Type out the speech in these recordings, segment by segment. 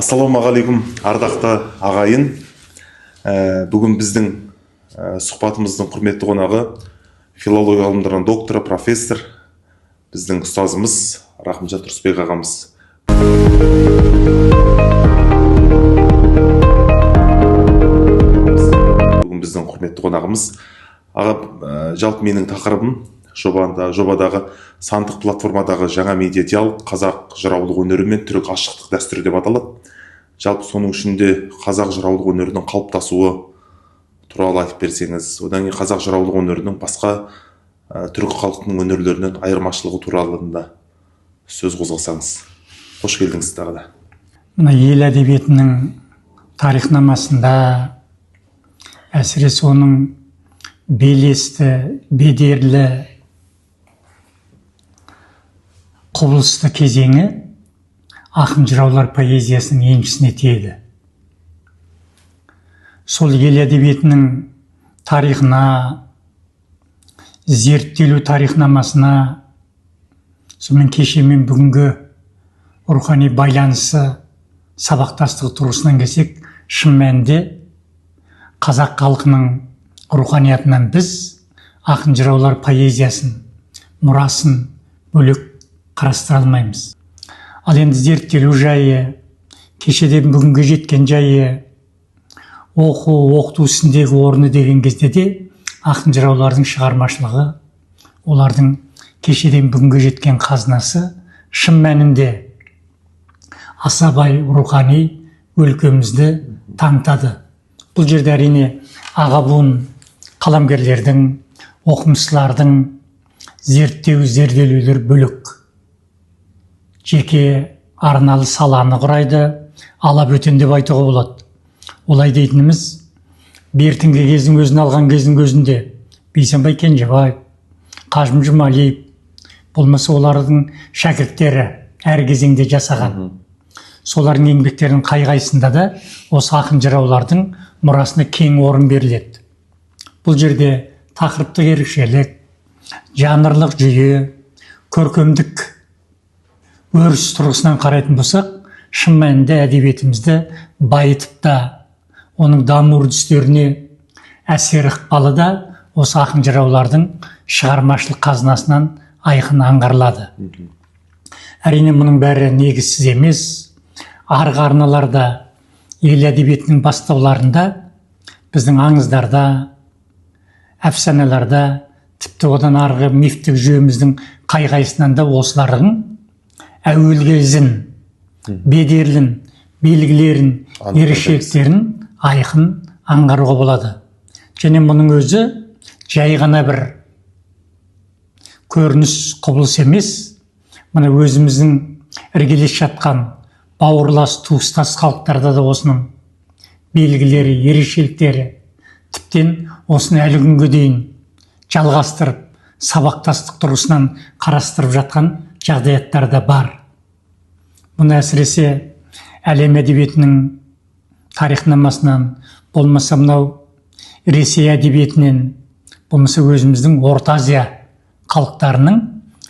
Ассалаумағалейкум, ардақты ағайын. Бүгін біздің сұхбатымыздың құрметті қонағы филология ғылымдарының докторы, профессор, біздің ұстазымыз Рахымжан Тұрысбек ағамыз. Бүгін біздің құрметті қонағымыз. Аға, жалпы менің тақырыбым жобадағы сандық платформадағы жаңа медиа диалог қазақ жыраулық өнері мен түрік ашықтық дәстүрі деп аталады. Жалпы соның ішінде қазақ жыраулық өнерінің қалыптасуы туралы айтып берсеңіз, одан кейін қазақ жыраулық өнерінің басқа түрік халқының өнерлерінен айырмашылығы туралы да сөз қозғасаңыз. Қош келдіңіз тағы да. Мына ел әдебиетінің тарихнамасында әсіресе оның белесті, бедерлі, құбылысты кезеңі ақын жыраулар поэзиясының еншісіне тиеді. Сол ел әдебиетінің тарихына, зерттелу тарихнамасына, сонымен кеше мен бүгінгі рухани байланысы, сабақтастығы тұрғысынан келсек, шын мәнінде қазақ халқының руханиятынан біз ақын жыраулар поэзиясын, мұрасын бөлек қарастыра алмаймыз. Ал енді зерттелу жайы, кешеден бүгінге жеткен жайы, оқыту ісіндегі орны деген кезде де ақын жыраулардың шығармашылығы, олардың кешеден бүгінге жеткен қазынасы шын мәнінде аса бай рухани өлкемізді танытады. Бұл жерде әрине аға буын қаламгерлердің, оқымыстылардың зерделеулер бөлек. Жеке арналы саланы құрайды, алабөтен деп айтуға болады. Олай дейтініміз, бертінгі кездің өзін алған кездің өзінде Бейсенбай Кенжебаев, Қажым Жұмалиев, болмаса олардың шәкірттері әр кезеңде жасаған. Солардың еңбектерінің қай-қайсында да осы ақын жыраулардың мұрасына кең орын беріледі. Бұл жерде тақырыптық ерекшелік, жанрлық жүйе, көркемдік өріс тұрғысынан қарайтын болсақ, шын мәнінде әдебиетімізді байытып та, оның даму үрдістеріне әсер ықпалы да осы ақын жыраулардың шығармашылық қазынасынан айқын аңғарылады. Әрине мұның бәрі негізсіз емес. Арғы арналарда, ел әдебиетінің бастауларында, біздің аңыздарда, әфсаналарда, тіпті одан арғы мифтік жүйеміздің қай-қайсынан да осылардың әуелгі ізін, бедерлін, белгілерін, ерекшеліктерін айқын аңғаруға болады. Және мұның өзі жай ғана бір көрініс, құбылыс емес, мына өзіміздің іргелес жатқан бауырлас, туыстас халықтарда да осының белгілері, ерекшеліктері, тіптен осыны әлі күнге дейін жалғастырып, сабақтастық тұрғысынан қарастырып жатқан жағдаяттар да бар. Мұны әсіресе әлем әдебиетінің тарихнамасынан, болмаса мынау Ресей әдебиетінен, болмаса өзіміздің Орта Азия халықтарының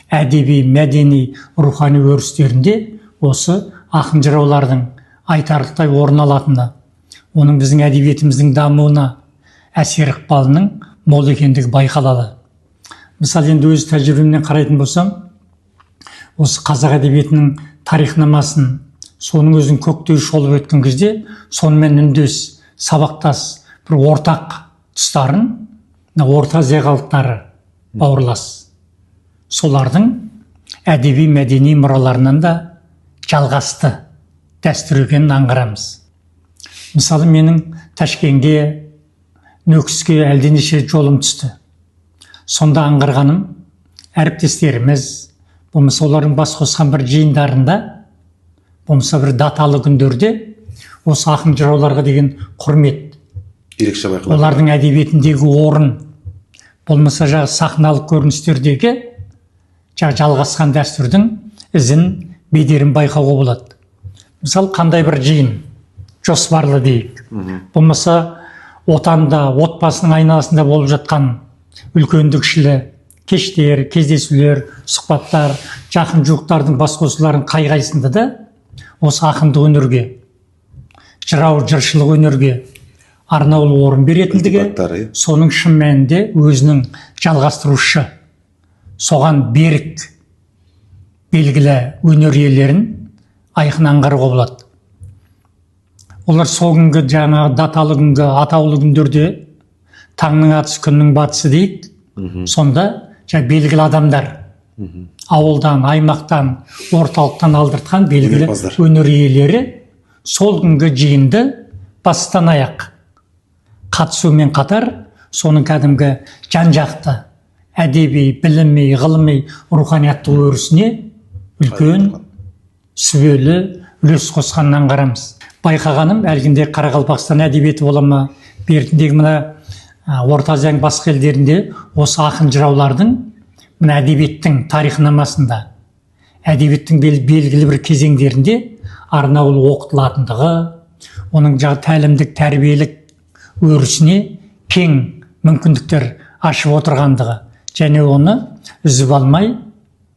әдеби, мәдени, рухани өрістерінде осы ақын жыраулардың айтарлықтай орын алатыны, оның біздің әдебиетіміздің дамуына әсер ықпалының мол екендігі байқалады. Мысалы, енді өз тәжірибемнен қарайтын болсам, осы қазақ әдебиетінің тарихнамасын, соның өзін көктей шолып өткен кезде, сонымен үндес, сабақтас бір ортақ тұстарын, Орта Азия халықтары бауырлас, солардың әдеби мәдени мұраларынан да жалғасты дәстүр екенін аңғарамыз. Мысалы, менің Ташкентке, Нүкіске әлденеше жолым түсті. Сонда аңғарғаным, әріптестеріміз, болмаса олардың бас қосқан бір жиындарында, болмаса бір даталы күндерде осы ақын жырауларға деген құрмет, ерекше байқалады. олардың әдебиетіндегі орын, болмаса жағы сахналық көріністердегі жалғасқан дәстүрдің ізін, бедерін байқауға болады. Мысалы, қандай бір жиын, жоспарлы дейік, болмаса отанда, отбасының айналасында болып жатқан үлкенді кішілі кештер, кездесулер, сұхбаттар, жақын жуықтардың бас қосуларын қай-қайсында да осы ақындық өнерге, жырау жыршылық өнерге арнаулы орын беретіндігі, Ілтипаттары. соның шын мәнінде өзінің жалғастырушы, соған берік белгілі өнер иелерін айқын аңғаруға болады. Олар сол күнгі жаңағы даталы күнгі, атаулы күндерде таңның атысы, күннің батысы дейді. Сонда белгілі адамдар, ауылдан, аймақтан, орталықтан алдыртқан белгілі Өнерпаздар. өнер иелері сол күнгі жиынды бастан аяқ қатысумен қатар, соның кәдімгі жан-жақты әдеби, білімі, ғылыми, руханияттық өрісіне үлкен сүбелі үлес қосқаннан қарамыз. Байқағаным, әлгінде Қарақалпақстан әдебиеті бола ма, бертіндегі мына Орта Азияның басқа елдерінде осы ақын жыраулардың мына әдебиеттің тарихнамасында, әдебиеттің белгілі бір кезеңдерінде арнаулы оқытылатындығы, оның тәлімдік, тәрбиелік өрісіне кең мүмкіндіктер ашып отырғандығы, және оны үзіп алмай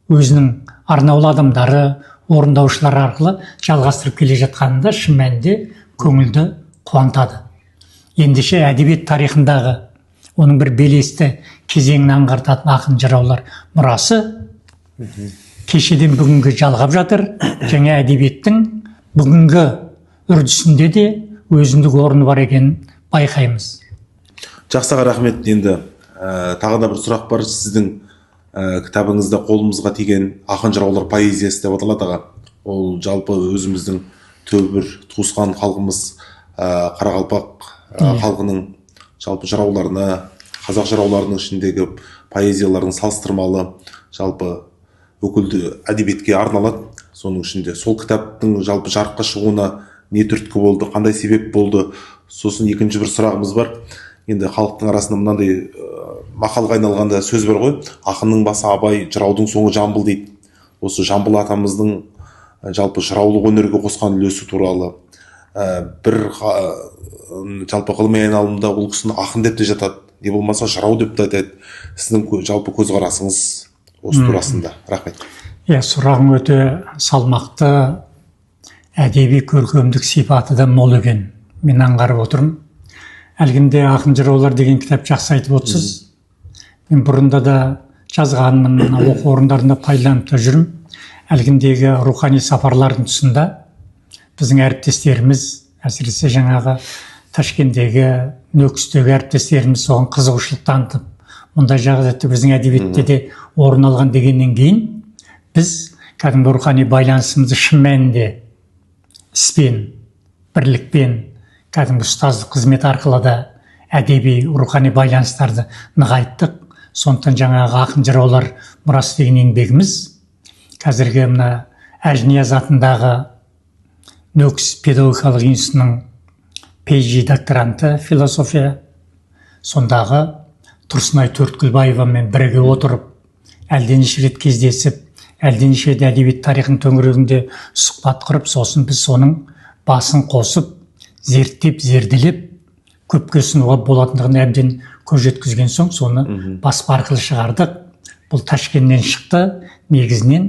өзінің арнаулы адамдары, орындаушылар арқылы жалғастырып келе жатқанында шын мәнінде көңілді қуантады. Ендеше әдебиет тарихындағы оның бір белесті кезеңін аңғартатын ақын жыраулар мұрасы кешеден бүгінгі жалғап жатыр, және әдебиеттің бүгінгі үрдісінде де өзіндік орны бар екенін байқаймыз. Жақсы аға, рахмет. Енді тағы да бір сұрақ бар. Сіздің кітабыңызда қолымызға тиген ақын жыраулар поэзиясы деп аталады аға. Ол жалпы өзіміздің төбір туысқан халқымыз Қарақалпақ халқының жалпы жырауларына, қазақ жырауларының ішіндегі поэзиялардың салыстырмалы жалпы өкілді әдебиетке арналады. Соның ішінде сол кітаптың жалпы жарыққа шығуына не түрткі болды, қандай себеп болды? Сосын екінші бір сұрағымыз бар. Енді халықтың арасында мынандай мақалға айналғанда сөз бар ғой, ақынның басы Абай, жыраудың соңы Жамбыл дейді. Осы Жамбыл атамыздың жалпы жыраулық өнерге қосқан үлесі туралы бір жалпы ғылыми айналымда ол кісіні ақын деп те жатады, не болмаса жырау деп те айтады. Сіздің жалпы көзқарасыңыз осы турасында? Рахмет. Сұрағың өте салмақты, әдеби көркемдік сипаты да мол екен. Мен аңғарып отырмын. Әлгінде ақын жыраулар деген кітап жақсы айтып отырсыз. Мен бұрында да жазғанмын, оқу орындарында пайдаланып та жүрмін. Әлгіндегі рухани сапарлардың тұсында біздің әріптестеріміз, әсіресе жаңағы Ташкенттегі, Нөкістегі әріптестеріміз соған қызығушылық танытып, мұндай жағдайда біздің әдебиетте де орын алған дегеннен кейін, біз кәдімгі рухани байланысымызды шын мәнінде іспен, бірлікпен, кәдімгі ұстаздық қызмет арқылы да әдеби рухани байланыстарды нығайттық. Сондықтан жаңағы ақын жыраулар мұрасы деген еңбегіміз қазіргі мына Әжнияз атындағы Нөкіс педагогикалық институтының PhD докторанты философия, сондағы Тұрсынай Төрткүлбаевамен бірге отырып, әлденеше рет кездесіп, әлденеше рет әдебиет тарихын төңірегінде сұхбат құрып, сосын біз соның басын қосып, зерттеп, зерделеп, көпке ұсынуға болатындығын әбден көз жеткізген соң, соны баспа арқылы шығардық. Бұл Ташкенттен шықты, негізінен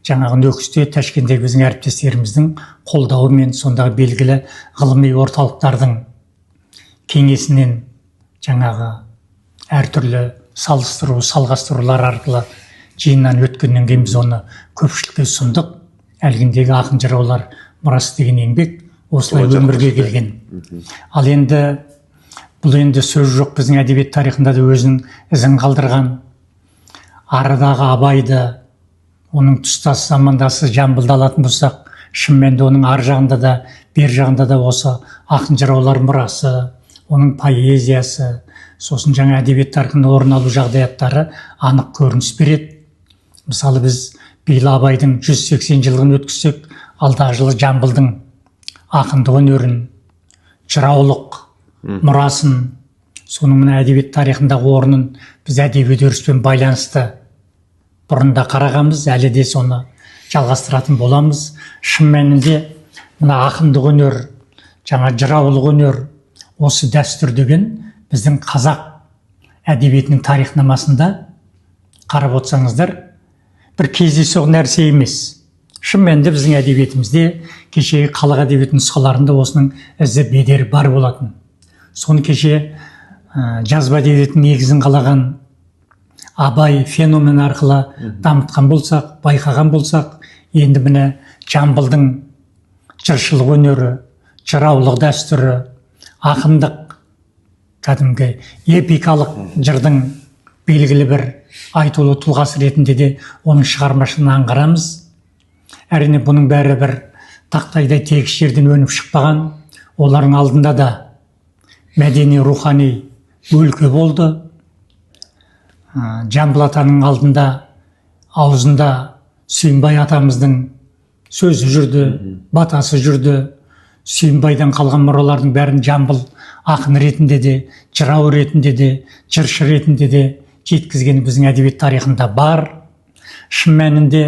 жаңағы Нөкісте, Ташкенттегі біздің әріптестеріміздің қолдауымен, сондағы белгілі ғылыми орталықтардың кеңесінен жаңағы әртүрлі салғастырулар арқылы жиыннан өткеннен кейін біз оны көпшілікке ұсындық. Әлгіндегі ақын жыраулар мұрасы деген еңбек осылай өмірге келген. Ал енді бұл енді сөз жоқ, біздің әдебиет тарихында да өзінің ізін қалдырған. Арадағы Абайды, оның тұстас замандасы Жамбылды алатын болсақ, шын мәнінде оның ар жағында да, бер жағында да осы ақын жыраулар мұрасы, оның поэзиясы, сосын жаңа әдебиет тарихында орын алу жағдаяттары анық көрініс береді. Мысалы біз биыл Абайдың 180 жылын өткізсек, алдағы жылы Жамбылдың ақындық өнерін, жыраулық мұрасын, соның мына әдебиет тарихындағы орнын біз әдеби үдеріспен байланысты бұрында қарағанбыз, әлі де соны жалғастыратын боламыз. Шын мәнінде мына ақындық өнер, жаңа жыраулық өнер, осы дәстүр деген біздің қазақ әдебиетінің тарихнамасында қарап отырсаңыздар, бір кездейсоқ нәрсе емес. Шын мәнінде біздің әдебиетімізде кешегі халық әдебиеті нұсқаларында осының ізі бедері бар болатын. Соны кеше жазба әдебиеттің негізін қалаған Абай феномен арқылы дамытқан болсақ, байқаған болсақ, енді міне Жамбылдың жыршылық өнері, жыраулық дәстүрі, ақындық, кәдімгі эпикалық жырдың белгілі бір айтулы тұлғасы ретінде де оның шығармашылығын аңғарамыз. Әрине бұның бәрі бір тақтайдай тегіс жерден өніп шықпаған, олардың алдында да мәдени рухани өлке болды. Жамбыл атаның алдында аузында Сүйінбай атамыздың сөзі жүрді, батасы жүрді. Сүйінбайдан қалған мұралардың бәрін Жамбыл ақын ретінде де, жырау ретінде де, жыршы ретінде де жеткізген біздің әдебиет тарихында бар. Шын мәнінде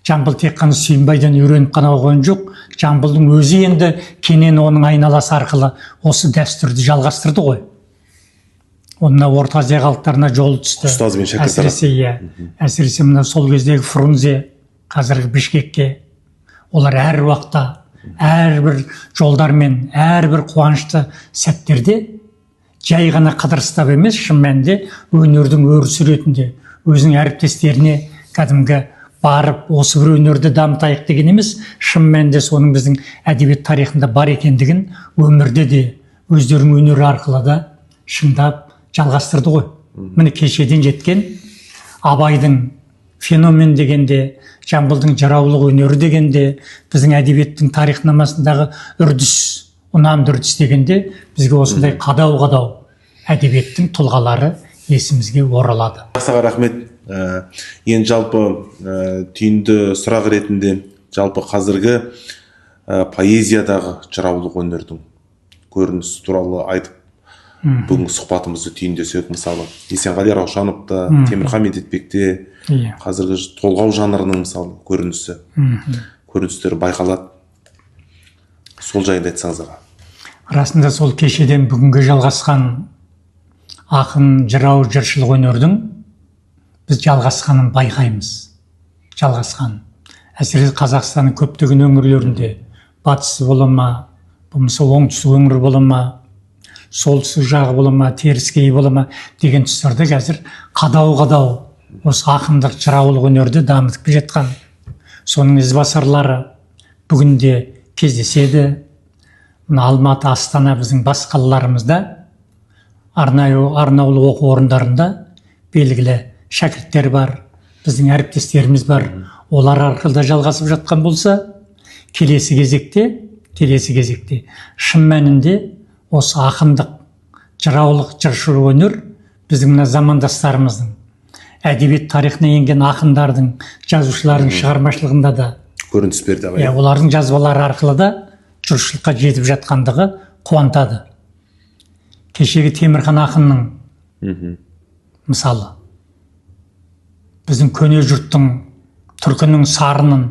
Жамбыл тек қана Сүйінбайдан үйреніп қана қойған жоқ, Жамбылдың өзі енді кенен оның айналасы арқылы осы дәстүрді жалғастырды ғой. Онына Орта Азия халықтарына жолы түсті. Ұстаз бен шәкірттер. Әсіресе мына сол кездегі Фрунзе, қазіргі Бішкекке, олар әр уақытта, әрбір жолдармен, әрбір қуанышты сәттерде жай ғана қыдырыстап емес, шын мәнінде өнердің өрісі ретінде өзінің әріптестеріне кәдімгі барып, осы бір өнерді дамытайық деген емес, шын мәнінде соның біздің әдебиет тарихында бар екендігін өмірде де өздерінің өнері арқылы да шыңдап жалғастырды ғой. Міне кешеден жеткен Абайдың феномен дегенде, Жамбылдың жыраулық өнері дегенде, біздің әдебиеттің тарихнамасындағы үрдіс, ұнамды үрдіс дегенде бізге осындай қадау-қадау әдебиеттің тұлғалары есімізге оралады. Жақсыға рахмет. Енді жалпы түйінді сұрақ ретінде жалпы қазіргі поэзиядағы жыраулық өнердің көрінісі туралы айтып бүгінгі сұхбатымызды түйіндесек, мысалы Есенғали Раушановта, Темірхан Медетбекте қазіргі толғау жанрының мысалы көріністері байқалады. Сол жайында айтсаңыз аға. Расында сол кешеден бүгінгі жалғасқан ақын, жырау, жыршылық өнердің біз жалғасқанын байқаймыз. Жалғасқан. Әсіресе Қазақстанның көптеген өңірлерінде, батысы бола ма, болмаса оңтүстік өңірі бола ма, солтүстік жағы бола ма, теріскейі бола ма деген тұстарда қазір қадау-қадау осы ақындық, жыраулық өнерді дамытып келе жатқан. Соның ізбасарлары бүгінде кездеседі. Алматы, Астана, біздің бас қалаларымызда арнаулы оқу орындарында белгілі шәкірттер бар, біздің әріптестеріміз бар. Олар арқылы жалғасып жатқан болса, келесі кезекте шын мәнінде осы ақындық, жыраулық, жыршылық өнер біздің мына замандастарымыздың әдебиет тарихына енген ақындардың, жазушылардың шығармашылығында да көрініс берді. Олардың жазбалары арқылы да жұртшылыққа жетіп жатқандығы қуантады. Кешегі Темірхан ақынның мысалы біздің көне жұрттың, түркінің сарынын,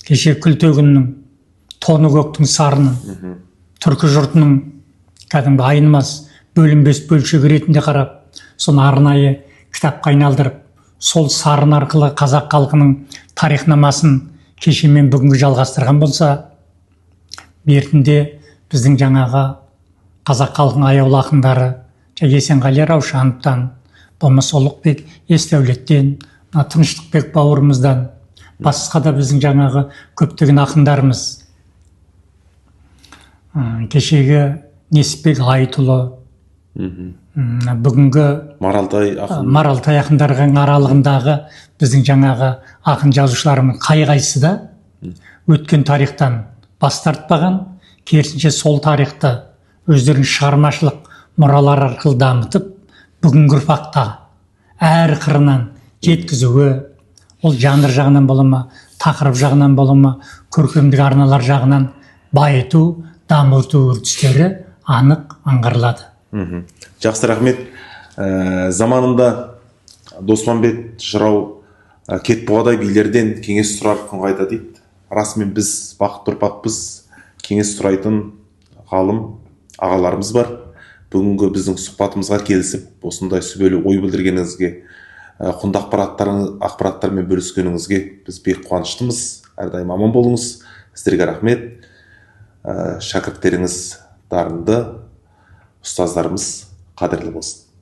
кеше Күлтегіннің, Тоны көктің сарынын, түркі жұртының кәдімгі айнымас бөлінбес бөлшегі ретінде қарап, соны арнайы кітапқа айналдырып, сол сарын арқылы қазақ халқының тарихнамасын кешемен бүгінгі жалғастырған болса, бертінде біздің жаңағы қазақ халқының аяулы ақындары Есенғали Раушановтан, болмаса Ұлықбек Есдәулеттен, Тыныштықбек бауырымыздан, басқа да біздің жаңағы көптеген ақындарымыз, кешегі Несіпбек Айтұлы, бүгінгі Маралтай ақындардың аралығындағы біздің жаңағы ақын жазушыларымыз қай-қайсысы да өткен тарихтан бас тартпаған, керісінше сол тарихты өздерінің шығармашылық мұралар арқылы дамытып, бүгінгі ұрпаққа әр қырынан жеткізуі, ол жанр жағынан бола ма, тақырып жағынан бола ма, көркемдік арналар жағынан байыту, дамыту үрдістері анық аңғарылады. Жақсы, рахмет. Заманында Доспанбет жырау Кетбұғадай билерден кеңес сұрар күн қайда дейді. Расымен біз бақытты ұрпақпыз, кеңес сұрайтын ғалым ағаларымыз бар. Бүгінгі біздің сұхбатымызға келісіп, осындай сүбелі ой білдіргеніңізге, құнды ақпараттармен бөліскеніңізге біз бек қуаныштымыз. әрдайым аман болыңыз. Сіздерге рахмет. Шәкірттеріңіз дарынды, ұстаздарымыз қадірлі болсын.